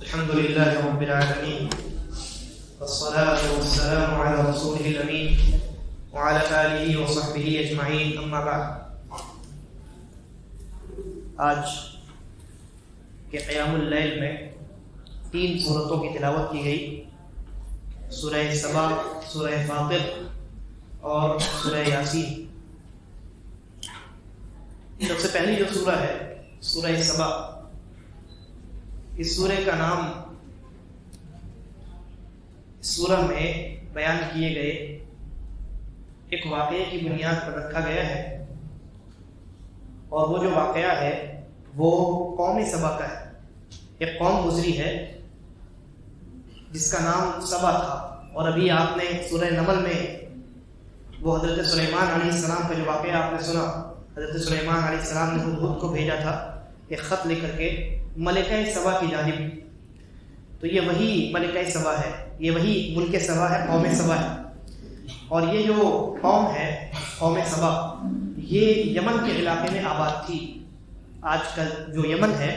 الحمد لله رب العالمين والصلاة والسلام على رسوله الأمين وعلى آله وصحبه أجمعين أما بعد. آج کے قیام اللیل میں 3 سورتوں کی تلاوت کی گئی، سورہ سبا، سورہ فاطر اور سورہ یاسین. سب سے پہلی جو سورہ ہے سورہ سبا، اس سورہ کا نام اس سورہ میں بیان کیے گئے ایک واقعے کی بنیاد پر رکھا گیا ہے، اور وہ جو واقعہ ہے وہ قوم سبا کا ہے. ایک قوم گزری ہے جس کا نام سبا تھا، اور ابھی آپ نے سورہ نمل میں وہ حضرت سلیمان علیہ السلام کا جو واقعہ آپ نے سنا. حضرت سلیمان علیہ السلام نے ہدہد کو بھیجا تھا ایک خط لے کر کے ملکہ سبا کی جانب. تو یہ وہی ملکہ سبا ہے، یہ وہی ملک سبا ہے، قوم سبا ہے. اور یہ جو قوم ہے قوم سبا، یہ یمن کے علاقے میں آباد تھی. آج کل جو یمن ہے،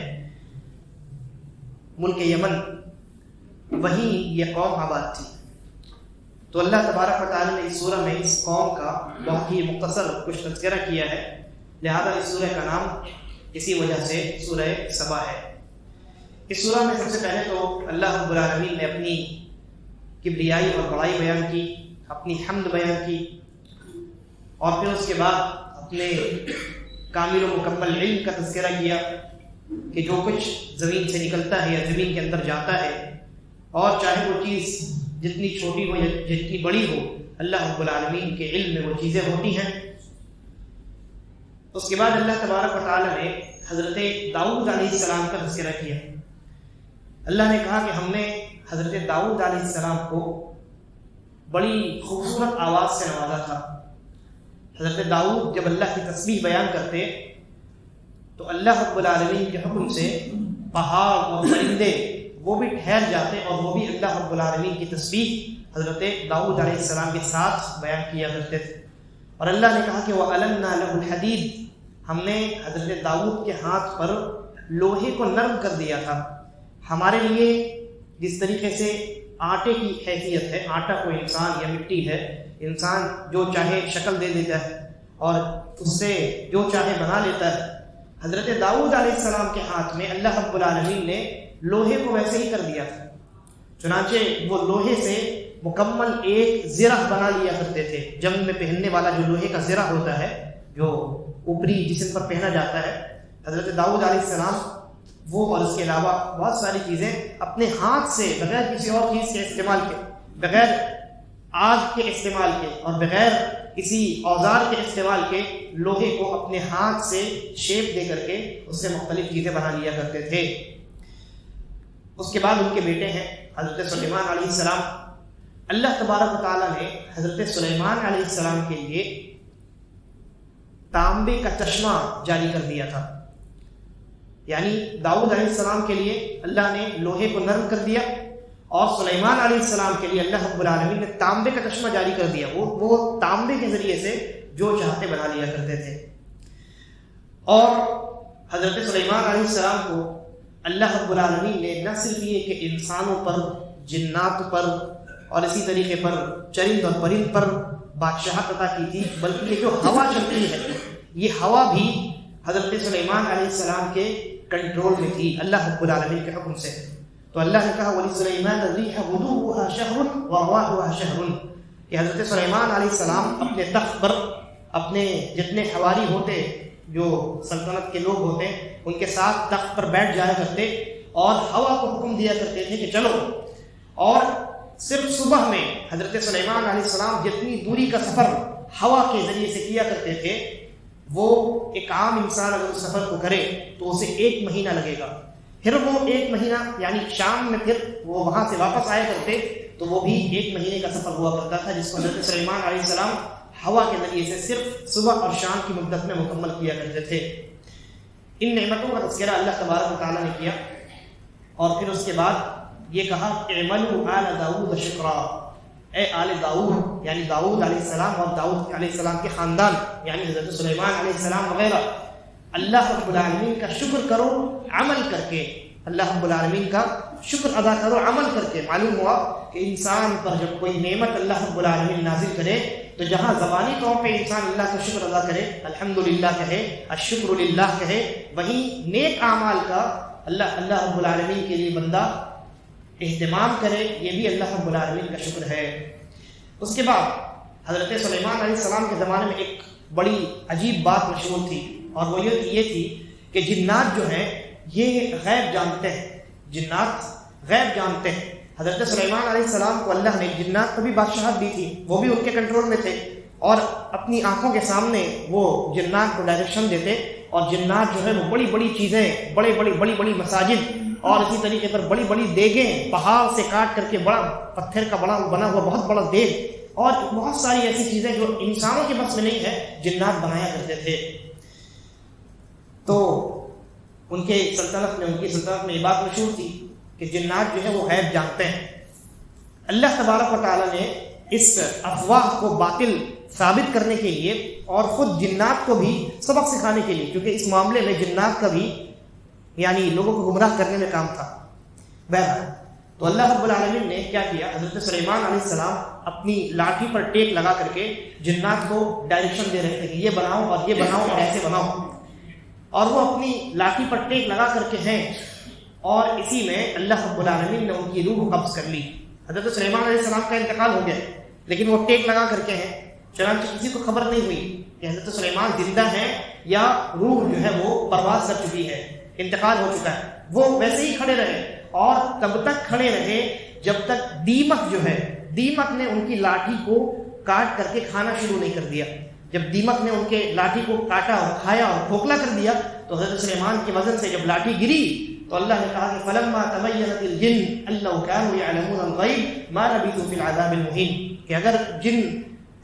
ملک یمن، وہیں یہ قوم آباد تھی. تو اللہ تبارک و تعالی نے اس سورہ میں اس قوم کا بہت ہی مختصر کچھ تذکرہ کیا ہے، لہذا اس سورہ کا نام اسی وجہ سے سورہ سبا ہے. اس سورہ میں سب سے پہلے تو اللہ رب العالمین نے اپنی کبریائی اور بڑائی بیان کی، اپنی حمد بیان کی، اور پھر اس کے بعد اپنے کامل و مکمل علم کا تذکرہ کیا کہ جو کچھ زمین سے نکلتا ہے یا زمین کے اندر جاتا ہے، اور چاہے وہ چیز جتنی چھوٹی ہو یا جتنی بڑی ہو، اللہ رب العالمین کے علم میں وہ چیزیں ہوتی ہیں. اس کے بعد اللہ تبارک و تعالی نے حضرت داؤد علیہ السلام کا تذکرہ کیا. اللہ نے کہا کہ ہم نے حضرت داؤد علیہ السلام کو بڑی خوبصورت آواز سے نوازا تھا. حضرت داؤد جب اللہ کی تسبیح بیان کرتے تو اللہ رب العالمین کے حکم سے پہاڑ اور پرندے وہ بھی ٹھہر جاتے، اور وہ بھی اللہ رب العالمین کی تسبیح حضرت داؤد علیہ السلام کے ساتھ بیان کیا کرتے تھے. اور اللہ نے کہا کہ وَأَلَنَّا لَهُ الْحَدِيدَ، ہم نے حضرت داؤد کے ہاتھ پر لوہے کو نرم کر دیا تھا. ہمارے لیے جس طریقے سے آٹے کی حیثیت ہے، آٹا کوئی انسان یا مٹی ہے، انسان جو چاہے شکل دے دیتا ہے اور اس سے جو چاہے بنا لیتا ہے، حضرت داؤد علیہ السلام کے ہاتھ میں اللہ رب العالمین نے لوہے کو ویسے ہی کر دیا تھا. چنانچہ وہ لوہے سے مکمل ایک زرہ بنا لیا کرتے تھے. جنگ میں پہننے والا جو لوہے کا زرہ ہوتا ہے، جو اوپری جسم پر پہنا جاتا ہے، حضرت داؤد علیہ السلام وہ اور اس کے علاوہ بہت ساری چیزیں اپنے ہاتھ سے بغیر کسی اور چیز کے استعمال کے، بغیر آگ کے استعمال کے اور بغیر کسی اوزار کے استعمال کے، لوہے کو اپنے ہاتھ سے شیپ دے کر کے اس سے مختلف چیزیں بنا لیا کرتے تھے. اس کے بعد ان کے بیٹے ہیں حضرت سلیمان علیہ السلام. اللہ تبارک و تعالیٰ نے حضرت سلیمان علیہ السلام کے لیے تانبے کا چشمہ جاری کر دیا تھا. یعنی داؤد علیہ السلام کے لیے اللہ نے لوہے کو نرم کر دیا، اور سلیمان علیہ السلام کے لیے اللہ رب العالمین نے تانبے کا چشمہ جاری کر دیا. وہ تانبے کے ذریعے سے جو چاہتے بنا لیا کرتے تھے. اور حضرت سلیمان علیہ السلام کو اللہ رب العالمین نے نہ صرف یہ کہ انسانوں پر، جنات پر اور اسی طریقے پر چرند اور پرند پر بادشاہت عطا کی تھی، بلکہ یہ جو ہوا چلتی ہے، یہ ہوا بھی حضرت سلیمان علیہ السلام کے کنٹرول میں تھی اللہ رب العالمین کے حکم سے. تو اللہ نے کہا وَلِسُلَيْمَانَ الرِّيحَ غُدُوُّهَا شَهْرٌ وَرَوَاحُهَا شَهْرٌ، کہ حضرت سلیمان علیہ السلام اپنے تخت پر اپنے جتنے حواری ہوتے، جو سلطنت کے لوگ ہوتے، ان کے ساتھ تخت پر بیٹھ جایا کرتے اور ہوا کو حکم دیا کرتے تھے کہ چلو. اور صرف صبح میں حضرت سلیمان علیہ السلام جتنی دوری کا سفر ہوا کے ذریعے سے کیا کرتے تھے، وہ ایک عام انسان اگر اس سفر کو کرے تو اسے 1 مہینہ لگے گا. پھر وہ 1 مہینہ یعنی شام میں پھر وہ وہاں سے واپس آیا کرتے تو وہ بھی 1 مہینے کا سفر ہوا کرتا تھا، جس کو حضرت سلیمان علیہ السلام ہوا کے ذریعے سے صرف صبح اور شام کی مدت میں مکمل کیا کرتے تھے. ان نعمتوں کا تذکرہ اللہ تبارک و تعالیٰ نے کیا، اور پھر اس کے بعد یہ کہا اعملوا آل داؤد شکرا، اے آل داؤد یعنی داؤد علیہ السلام اور داؤد علیہ السلام کے خاندان یعنی حضرت سلیمان علیہ السلام وغیرہ، اللہ رب العالمین کا شکر کرو عمل کر کے، اللہ رب العالمین کا شکر ادا کرو عمل کر کے۔ معلوم ہوا کہ انسان پر جب کوئی نعمت اللہ رب العالمین نازل کرے تو جہاں زبانی طور پہ انسان اللہ کا شکر ادا کرے، الحمدللہ کہے، الشکر للہ کہے، وہیں نیک اعمال کا اللہ رب العالمین کے لیے بندہ اہتمام کرے، یہ بھی اللہ رب العالمین کا شکر ہے۔ اس کے بعد حضرت سلیمان علیہ السلام کے زمانے میں ایک بڑی عجیب بات مشہور تھی، اور وہ یہ تھی کہ جنات جو ہیں یہ غیب جانتے ہیں، جنات غیب جانتے ہیں۔ حضرت سلیمان علیہ السلام کو اللہ نے جنات کو بھی بادشاہت دی تھی، وہ بھی ان کے کنٹرول میں تھے، اور اپنی آنکھوں کے سامنے وہ جنات کو ڈائریکشن دیتے، اور جنات جو ہے وہ بڑی بڑی چیزیں، بڑی بڑی مساجد، اور اسی طریقے پر بڑی بڑی دیگیں پہاڑ سے کاٹ کر کے بڑا پتھر کا بنا ہوا بہت بڑا دیگ، اور بہت ساری ایسی چیزیں جو انسانوں کے بس میں نہیں ہے جنات بنایا کرتے تھے۔ تو ان کی سلطنت میں یہ بات مشہور تھی کہ جنات جو ہے وہ غیب جانتے ہیں۔ اللہ تبارک و تعالیٰ نے اس افواہ کو باطل ثابت کرنے کے لیے اور خود جنات کو بھی سبق سکھانے کے لیے، کیونکہ اس معاملے میں جنات کا بھی یعنی لوگوں کو گمراہ کرنے میں کام تھا۔ بہرحال تو اللہ رب العالمین نے کیا کیا، حضرت سلیمان علیہ السلام اپنی لاٹھی پر ٹیک لگا کر کے جنات کو ڈائریکشن دے رہے تھے کہ یہ بناؤ اور یہ بناؤ اور ایسے بناؤ، اور وہ اپنی لاٹھی پر ٹیک لگا کر کے ہیں، اور اسی میں اللہ رب العالمین نے ان کی روح قبض کر لی۔ حضرت سلیمان علیہ السلام کا انتقال ہو گیا، لیکن وہ ٹیک لگا کر کے ہیں، چنانچہ کسی کو خبر نہیں ہوئی کہ حضرت سلیمان زندہ ہیں یا روح جو ہے وہ پرواز کر چکی ہے، انتقال ہو چکا ہے۔ وہ ویسے ہی کھڑے رہے، اور تب تک کھڑے رہے جب تک دیمک جو ہے، دیمک نے ان کی لاٹھی کو کاٹ کر کے کھانا شروع نہیں کر دیا۔ جب دیمک نے ان کے لاٹھی کو کاٹا اور کھایا اور کھوکھلا کر دیا تو حضرت سلیمان کے وزن سے جب لاٹھی گری تو اللہ نے کہا کہ فلما تبینت الجن ان لو كانوا يعلمون الغیب ما لبثوا في العذاب المهین، کہ اگر جن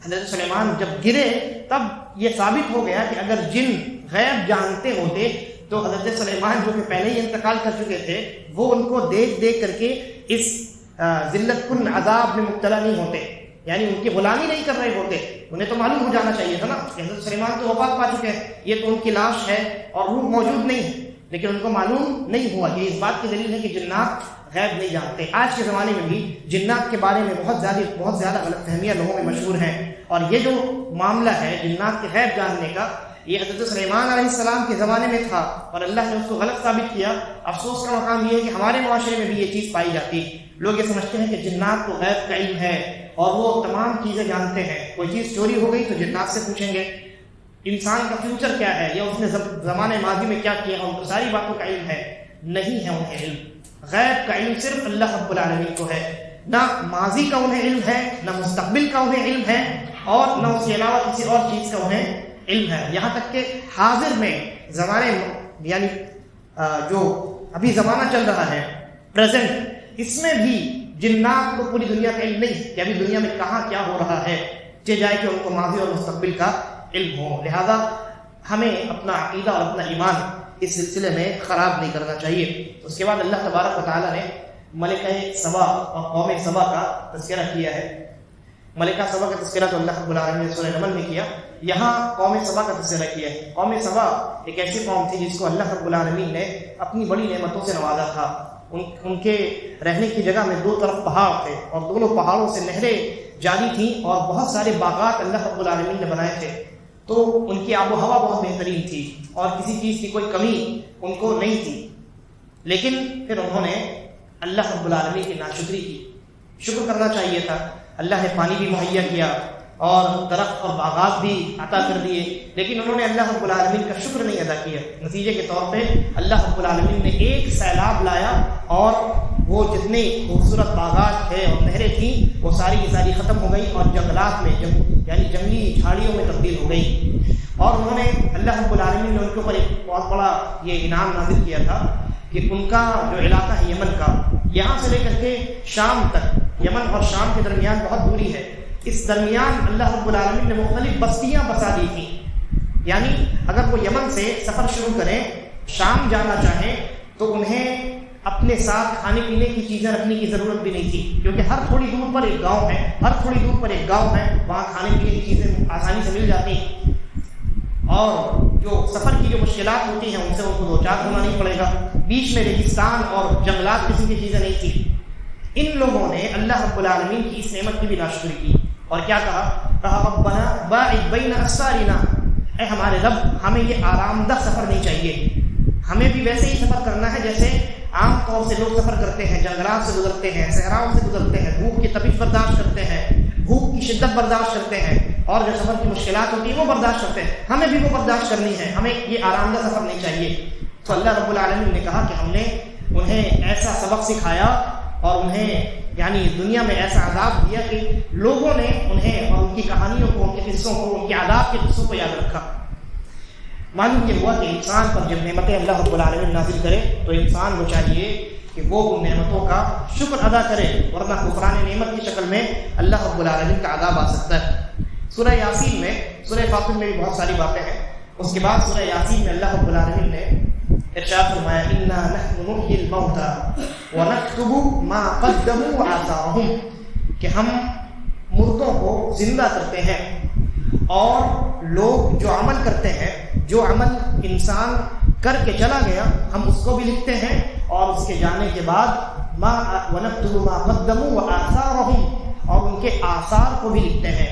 حضرت سلیمان جب گرے تب یہ ثابت ہو گیا کہ اگر جن غیب جانتے ہوتے تو حضرت سلیمان جو کہ پہلے ہی انتقال کر چکے تھے وہ ان کو دیکھ کر کے اس ذلت کن عذاب میں مبتلا نہیں ہوتے، یعنی ان کی غلامی نہیں کر رہے ہوتے۔ انہیں تو معلوم ہو جانا چاہیے تھا نا کہ حضرت سلیمان تو وفات پا چکے ہیں، یہ تو ان کی لاش ہے اور روح موجود نہیں ہے، لیکن ان کو معلوم نہیں ہوا۔ یہ اس بات کی دلیل ہے کہ جنات غیب نہیں جانتے۔ آج کے زمانے میں بھی جنات کے بارے میں بہت زیادہ غلط فہمیاں لوگوں میں مشہور ہیں، اور یہ جو معاملہ ہے جنات کے غیب جاننے کا، یہ حضرت سلیمان علیہ السلام کے زمانے میں تھا اور اللہ نے اس کو غلط ثابت کیا۔ افسوس کا مقام یہ ہے کہ ہمارے معاشرے میں بھی یہ چیز پائی جاتی ہے۔ لوگ یہ سمجھتے ہیں کہ جنات کو غیب کا علم ہے اور وہ تمام چیزیں جانتے ہیں، کوئی چیز چوری ہو گئی تو جنات سے پوچھیں گے، انسان کا فیوچر کیا ہے یا اس نے زمانے ماضی میں کیا کیا، ان کو ساری باتوں کا علم ہے۔ نہیں ہے انہیں علم، غیب کا علم صرف اللہ رب العالمین کو ہے۔ نہ ماضی کا انہیں علم ہے، نہ مستقبل کا انہیں علم ہے، اور نہ اس کے علاوہ کسی اور چیز کا انہیں علم ہے۔ یہاں تک کہ حاضر میں زمانے یعنی جو ابھی زمانہ چل رہا ہے پریزنٹ، اس میں بھی جنات کو پوری دنیا کا علم نہیں کہ ابھی دنیا میں کہاں کیا ہو رہا ہے، چاہے جائے کہ ان کو ماضی اور مستقبل کا علم ہو۔ لہذا ہمیں اپنا عقیدہ اور اپنا ایمان اس سلسلے میں خراب نہیں کرنا چاہیے۔ اس کے بعد اللہ تبارک و تعالیٰ نے ملکہ سبا اور قوم سبا کا تذکرہ کیا ہے۔ ملکہ سبا کا تذکرہ تو اللہ رب العالمین نے سورہ نمل میں کیا، یہاں قوم سبا کا تذکرہ کیا ہے۔ قوم سبا ایک ایسی قوم تھی جس کو اللہ رب العالمین نے اپنی بڑی نعمتوں سے نوازا تھا۔ ان کے رہنے کی جگہ میں دو طرف پہاڑ تھے اور دونوں پہاڑوں سے نہریں جاری تھیں اور بہت سارے باغات اللہ رب العالمین نے بنائے تھے، تو ان کی آب و ہوا بہت بہترین تھی اور کسی چیز کی کوئی کمی ان کو نہیں تھی۔ لیکن پھر انہوں نے اللہ رب العالمین کی ناشکری کی۔ شکر کرنا چاہیے تھا، اللہ نے پانی بھی مہیا کیا اور درخت اور باغات بھی عطا کر دیے، لیکن انہوں نے اللہ رب العالمین کا شکر نہیں ادا کیا۔ نتیجے کے طور پہ اللہ رب العالمین نے ایک سیلاب لایا اور وہ جتنے خوبصورت باغات تھے اور نہریں تھیں وہ ساری کی ساری ختم ہو گئی اور جنگلات میں یعنی جنگلی جھاڑیوں میں تبدیل ہو گئی۔ اور انہوں نے اللہ رب العالمین نے ان کے اوپر ایک بہت بڑا یہ انعام نازل کیا تھا کہ ان کا جو علاقہ ہے یمن کا، یہاں سے لے کر کے شام تک، یمن اور شام کے درمیان بہت دوری ہے، اس درمیان اللہ رب العالمین نے مختلف بستیاں بسا دی تھیں۔ یعنی اگر وہ یمن سے سفر شروع کریں، شام جانا چاہیں تو انہیں اپنے ساتھ کھانے پینے کی چیزیں رکھنے کی ضرورت بھی نہیں تھی، کیونکہ ہر تھوڑی دور پر ایک گاؤں ہے، ہر تھوڑی دور پر ایک گاؤں ہے، وہاں کھانے پینے کی چیزیں آسانی سے مل جاتی ہیں۔ اور جو سفر کی جو مشکلات ہوتی ہیں ان سے ان کو دو چار ہونا نہیں پڑے گا. بیچ میں ریگستان اور جنگلات قسم کی چیزیں نہیں تھی. ان لوگوں نے اللہ رب العالمین کی اس نعمت کی بھی ناشکری کی اور کیا کہا ربنا باعد بین اسفارنا، اے ہمارے رب ہمیں یہ آرام دہ سفر نہیں چاہیے، ہمیں بھی ویسے ہی سفر کرنا ہے جیسے عام طور سے لوگ سفر کرتے ہیں، جنگلات سے گزرتے ہیں، صحراؤں سے گزرتے ہیں، دھوپ کی تپش برداشت کرتے ہیں، بھوک کی شدت برداشت کرتے ہیں، اور جو سفر کی مشکلات ہوتی ہیں وہ برداشت کرتے ہیں، ہمیں بھی وہ برداشت کرنی ہے، ہمیں یہ آرام دہ سفر نہیں چاہیے. تو اللہ رب العالمین نے کہا کہ ہم نے انہیں ایسا سبق سکھایا اور انہیں یعنی دنیا میں ایسا عذاب دیا کہ لوگوں نے انہیں اور ان کی کہانیوں کو، ان کے قصوں کو، ان کے عذاب کے قصوں کو یاد رکھا. معلوم یہ ہوا کہ انسان پر جب نعمتیں اللہ رب العالمین نازل کرے تو انسان کو چاہیے کہ وہ ان نعمتوں کا شکر ادا کرے، ورنہ کفران نعمت کی شکل میں اللہ رب العالمین کا عذاب آ سکتا ہے. سورہ یاسین میں، سورہ فاطر میں بھی بہت ساری باتیں ہیں. اس کے بعد سورہ یاسین میں اللہ رب العالمین نے ارشاد فرمایا انا نحن نحیی الموتى ونکتب ما قدموا وآثارهم، کہ ہم مردوں کو زندہ کرتے ہیں اور لوگ جو عمل کرتے ہیں، جو عمل انسان کر کے چلا گیا ہم اس کو بھی لکھتے ہیں، اور اس کے جانے کے بعد ونکتب ما قدموا وآثارهم، اور ان کے آثار کو بھی لکھتے ہیں.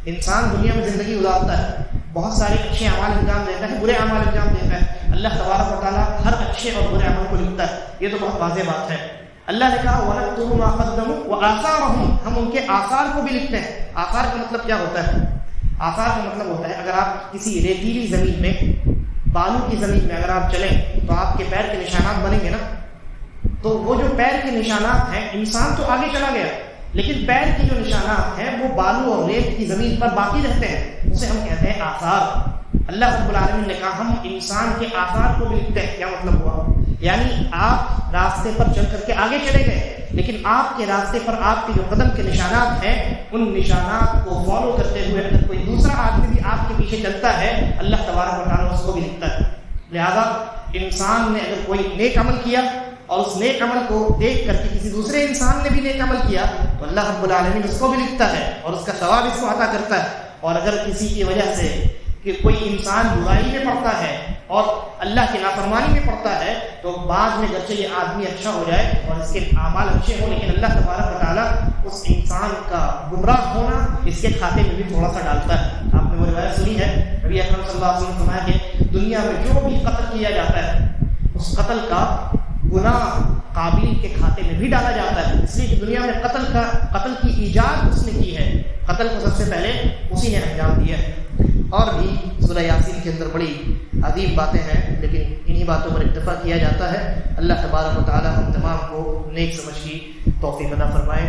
انسان دنیا میں زندگی گزارتا ہے، بہت سارے اچھے اعمال انجام دیتا ہے، برے اعمال انجام دیتا ہے. اللہ تبارک و تعالیٰ ہر اچھے اور برے عمل کو لکھتا ہے، یہ تو بہت واضح بات ہے. اللہ نے کہا وَنَكْتُبُ مَا قَدَّمُوا وَآثَارَهُمْ، ہم ان کے آثار کو بھی لکھتے ہیں. آثار کا مطلب کیا ہوتا ہے؟ آثار کا مطلب ہوتا ہے اگر آپ کسی ریتیلی زمین میں، بالو کی زمین میں اگر آپ چلیں تو آپ کے پیر کے نشانات بنیں گے نا. تو وہ جو پیر کے نشانات ہیں، انسان تو آگے چلا گیا لیکن پیر کی جو نشانات ہیں وہ بالو اور ریت کی زمین پر باقی رہتے ہیں، اسے ہم کہتے ہیں آثار. اللہ رب العالمین نے کہا ہم انسان کے آثار کو بھی لکھتے ہیں. کیا مطلب ہوا؟ یعنی آپ راستے پر چل کر کے آگے چلے گئے لیکن آپ کے راستے پر آپ کے جو قدم کے نشانات ہیں ان نشانات کو فالو کرتے ہوئے اگر کوئی دوسرا آدمی بھی آپ کے پیچھے چلتا ہے اللہ تبارک و تعالیٰ اس کو بھی لکھتا ہے. لہذا انسان نے اگر کوئی نیک عمل کیا اور اس نیک عمل کو دیکھ کر کے کسی دوسرے انسان نے بھی نیک عمل کیا تو اللہ رب العالمین اس کو بھی لکھتا ہے اور اس کا ثواب اس کو عطا کرتا ہے. اور اگر کسی کی وجہ سے کہ کوئی انسان برائی میں پڑتا ہے اور اللہ کی نافرمانی میں پڑتا ہے تو بعد میں گرچہ یہ آدمی اچھا ہو جائے اور اس کے اعمال اچھے ہوں لیکن اللہ تبارک و تعالیٰ اس انسان کا گمراہ ہونا اس کے کھاتے میں بھی تھوڑا سا ڈالتا ہے. آپ نے وہ روایت سنی ہے، نبی اکرم صلی اللہ علیہ وسلم نے فرمایا کہ دنیا میں جو بھی قتل کیا جاتا ہے اس قتل کا گناہ قابل کے کھاتے میں بھی ڈالا جاتا ہے، اس لیے کہ دنیا میں قتل کی ایجاد اس نے کی ہے، قتل کو سب سے پہلے اسی نے انجام دیا ہے. اور بھی سورہ یاسین کے اندر بڑی عظیم باتیں ہیں لیکن انہی باتوں پر اکتفا کیا جاتا ہے. اللہ تبارک و تعالی ہم تمام کو نیک سمجھ کی توفیق عطا فرمائے.